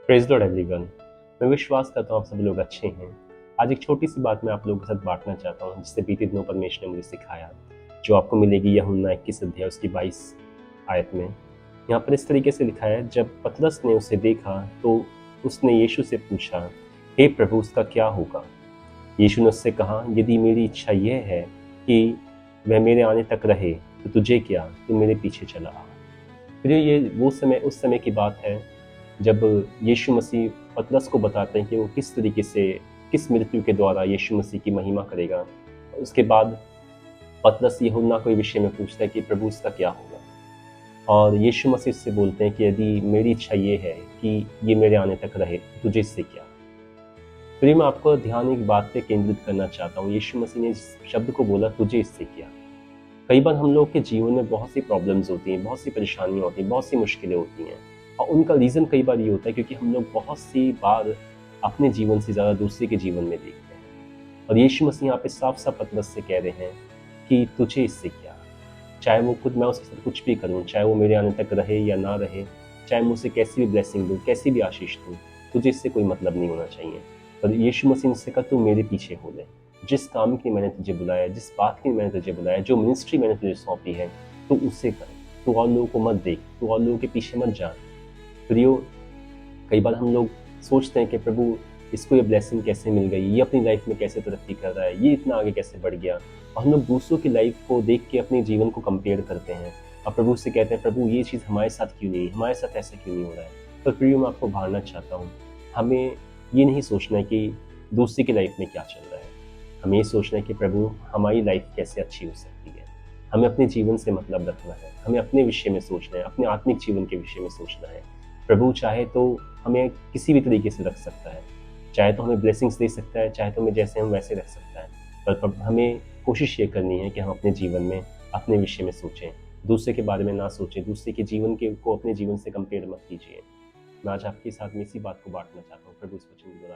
Praise Lord everyone. मैं विश्वास करता हूँ आप सब लोग अच्छे हैं। आज एक छोटी सी बात मैं आप लोगों के साथ बांटना चाहता हूँ, जिससे बीते दिनों परमेश्वर ने मुझे सिखाया, जो आपको मिलेगी यूहन्ना 21 अध्याय उसकी 22 आयत में। यहाँ पर इस तरीके से लिखा है, जब पतरस ने उसे देखा तो उसने यीशु से पूछा, हे प्रभु, उसका क्या होगा? यीशु ने उससे कहा, यदि मेरी इच्छा यह है कि वह मेरे आने तक रहे तो तुझे क्या, तू मेरे पीछे चला आ। फिर ये वो समय उस समय की बात है जब यीशु मसीह पतरस को बताते हैं कि वो किस तरीके से, किस मृत्यु के द्वारा यीशु मसीह की महिमा करेगा। उसके बाद पतरस यूहन्ना को ये विषय में पूछता है कि प्रभु इसका क्या होगा, और यीशु मसीह से बोलते हैं कि यदि मेरी इच्छा ये है कि ये मेरे आने तक रहे तो तुझे इससे क्या। फिर मैं आपको ध्यान एक बात पे केंद्रित करना चाहता हूँ। यीशु मसीह ने इस शब्द को बोला, तुझे इससे क्या। कई बार हम लोग के जीवन में बहुत सी प्रॉब्लम्स होती हैं, बहुत सी परेशानियाँ होती हैं, बहुत सी मुश्किलें होती हैं, और उनका रीज़न कई बार ये होता है क्योंकि हम लोग बहुत सी बार अपने जीवन से ज़्यादा दूसरे के जीवन में देखते हैं। और यीशु मसीह यहाँ पे साफ साफ पतरस से कह रहे हैं कि तुझे इससे क्या। चाहे वो खुद, मैं उसके साथ कुछ भी करूँ, चाहे वो मेरे आने तक रहे या ना रहे, चाहे मैं उसे कैसी भी ब्लेसिंग दूँ, कैसी भी आशीष दूँ, तुझे इससे कोई मतलब नहीं होना चाहिए। और यीशु मसीह ने उससे कहा, तू मेरे पीछे हो ले। जिस काम के लिए मैंने तुझे बुलाया, जिस बात के लिए मैंने तुझे बुलाया, जो मिनिस्ट्री मैंने तुझे सौंपी है, तू उससे कर। तू और लोगों को मत देख, तू और लोगों के पीछे मत जा। प्रियो, कई बार हम लोग सोचते हैं कि प्रभु, इसको ये ब्लेसिंग कैसे मिल गई, ये अपनी लाइफ में कैसे तरक्की कर रहा है, ये इतना आगे कैसे बढ़ गया। और हम लोग दूसरों की लाइफ को देख के अपने जीवन को कंपेयर करते हैं और प्रभु से कहते हैं, प्रभु ये चीज़ हमारे साथ क्यों नहीं, हमारे साथ ऐसा क्यों नहीं हो रहा है। पर प्रियो, मैं आपको भाड़ना चाहता हूँ, हमें ये नहीं सोचना है कि दूसरे की लाइफ में क्या चल रहा है। हमें ये सोचना है कि प्रभु, हमारी लाइफ कैसे अच्छी हो सकती है। हमें अपने जीवन से मतलब रखना है, हमें अपने विषय में सोचना है, अपने आत्मिक जीवन के विषय में सोचना है। प्रभु चाहे तो हमें किसी भी तरीके से रख सकता है, चाहे तो हमें ब्लेसिंग्स दे सकता है, चाहे तो हमें जैसे हम वैसे रख सकता है। पर हमें कोशिश ये करनी है कि हम अपने जीवन में अपने विषय में सोचें, दूसरे के बारे में ना सोचें, दूसरे के जीवन के को अपने जीवन से कंपेयर मत कीजिए। मैं आज आपके साथ में इसी बात को बांटना चाहता हूँ। प्रभु इस वचन के द्वारा